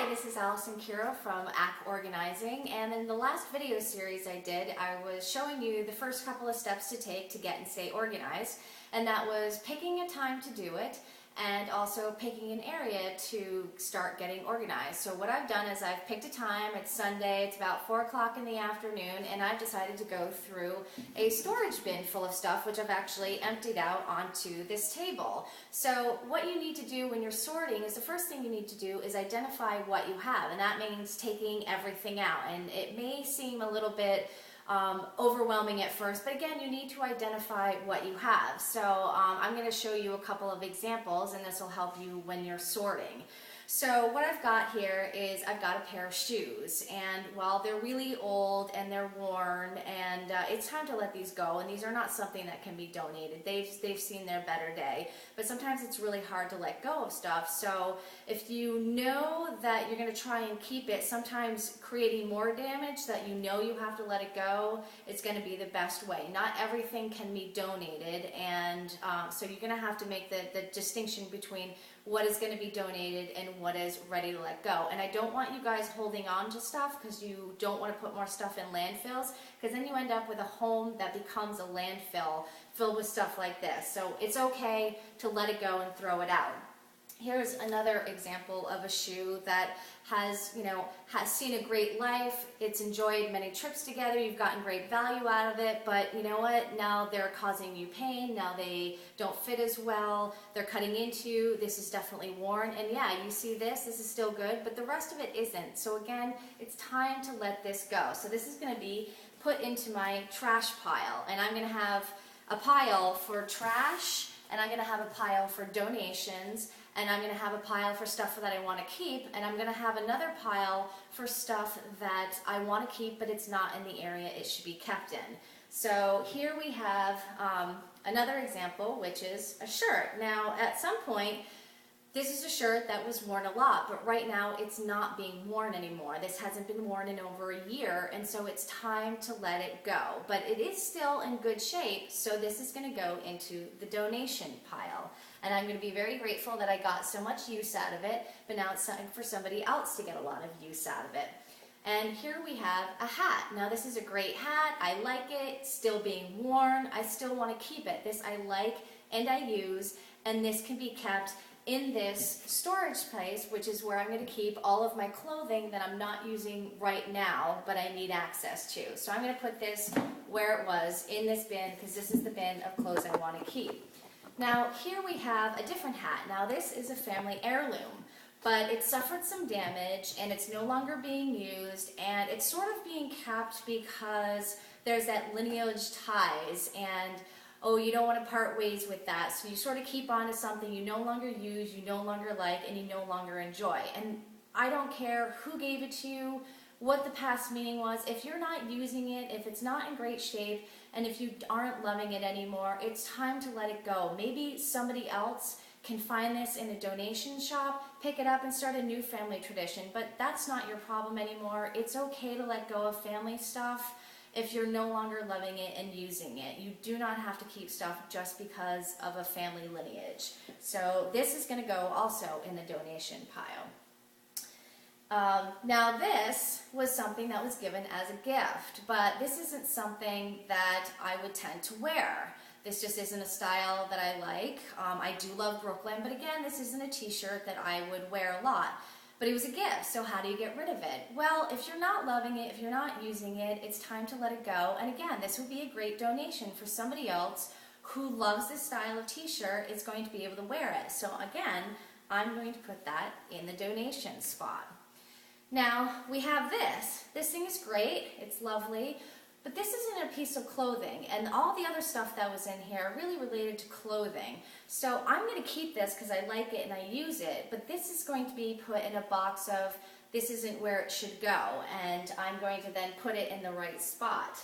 Hi, this is Allison Kira from ACK Organizing, and in the last video series I did, I was showing you the first couple of steps to take to get and stay organized, and that was picking a time to do it and also picking an area to start getting organized. So what I've done is I've picked a time. It's Sunday, it's about 4 o'clock in the afternoon, and I've decided to go through a storage bin full of stuff, which I've actually emptied out onto this table. So what you need to do when you're sorting is the first thing you need to do is identify what you have, and that means taking everything out. And it may seem a little bit overwhelming at first, but again, you need to identify what you have. So I'm going to show you a couple of examples, and this will help you when you're sorting. So what I've got here is I've got a pair of shoes, and well, they're really old and they're worn, and it's time to let these go. And these are not something that can be donated. They've seen their better day, but sometimes it's really hard to let go of stuff. So if you know that you're going to try and keep it, sometimes creating more damage that you know you have to let it go, it's going to be the best way. Not everything can be donated, and so you're going to have to make the distinction between what is going to be donated and what is ready to let go. And I don't want you guys holding on to stuff because you don't want to put more stuff in landfills, because then you end up with a home that becomes a landfill filled with stuff like this. So it's okay to let it go and throw it out. Here's another example of a shoe that has seen a great life. It's enjoyed many trips together. You've gotten great value out of it, but you know what? Now they're causing you pain. Now they don't fit as well. They're cutting into you. This is definitely worn. And yeah, you see this is still good, but the rest of it isn't. So again, it's time to let this go. So this is going to be put into my trash pile, and I'm going to have a pile for trash, and I'm going to have a pile for donations, and I'm going to have a pile for stuff that I want to keep, and I'm going to have another pile for stuff that I want to keep but it's not in the area it should be kept in. So here we have another example, which is a shirt. Now at some point, this is a shirt that was worn a lot, but right now it's not being worn anymore. This hasn't been worn in over a year, and so it's time to let it go. But it is still in good shape, so this is going to go into the donation pile. And I'm going to be very grateful that I got so much use out of it, but now it's time for somebody else to get a lot of use out of it. And here we have a hat. Now this is a great hat. I like it. Still being worn. I still want to keep it. This I like and I use, and this can be kept in this storage place, which is where I'm going to keep all of my clothing that I'm not using right now, but I need access to. So I'm going to put this where it was, in this bin, because this is the bin of clothes I want to keep. Now here we have a different hat. Now this is a family heirloom, but it suffered some damage and it's no longer being used, and it's sort of being kept because there's that lineage ties, and oh, you don't want to part ways with that, so you sort of keep on to something you no longer use, you no longer like, and you no longer enjoy. And I don't care who gave it to you, what the past meaning was. If you're not using it, if it's not in great shape, and if you aren't loving it anymore, it's time to let it go. Maybe somebody else can find this in a donation shop, pick it up, and start a new family tradition, but that's not your problem anymore. It's okay to let go of family stuff if you're no longer loving it and using it. You do not have to keep stuff just because of a family lineage. So this is going to go also in the donation pile. Now this was something that was given as a gift, but this isn't something that I would tend to wear. This just isn't a style that I like. I do love Brooklyn, but again, this isn't a t-shirt that I would wear a lot. But it was a gift, so how do you get rid of it? Well, if you're not loving it, if you're not using it, it's time to let it go. And again, this would be a great donation for somebody else who loves this style of t-shirt, is going to be able to wear it. So again, I'm going to put that in the donation spot. Now, we have this. This thing is great, it's lovely, but this isn't a piece of clothing, and all the other stuff that was in here really related to clothing. So I'm going to keep this because I like it and I use it, but this is going to be put in a box of this isn't where it should go, and I'm going to then put it in the right spot.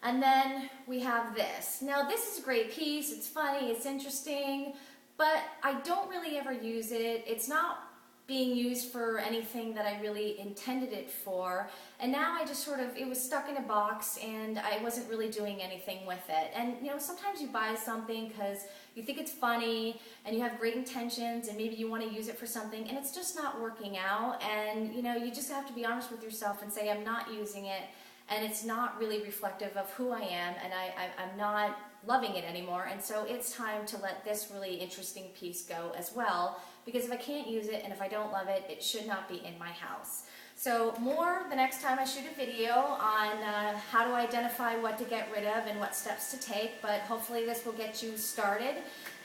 And then we have this. Now this is a great piece, it's funny, it's interesting, but I don't really ever use it. It's not being used for anything that I really intended it for. And now I just it was stuck in a box and I wasn't really doing anything with it. And you know, sometimes you buy something because you think it's funny and you have great intentions and maybe you want to use it for something and it's just not working out. And you know, you just have to be honest with yourself and say, I'm not using it and it's not really reflective of who I am, and I'm not loving it anymore. And so it's time to let this really interesting piece go as well, because if I can't use it and if I don't love it, it should not be in my house. So more the next time I shoot a video on how to identify what to get rid of and what steps to take, but hopefully this will get you started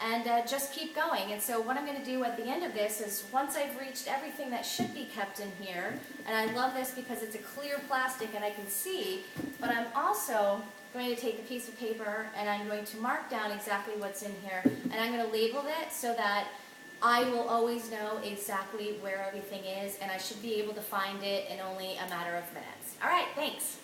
and just keep going. And so what I'm going to do at the end of this is, once I've reached everything that should be kept in here, and I love this because it's a clear plastic and I can see, but I'm also going to take a piece of paper and I'm going to mark down exactly what's in here, and I'm going to label it so that I will always know exactly where everything is, and I should be able to find it in only a matter of minutes. All right, thanks.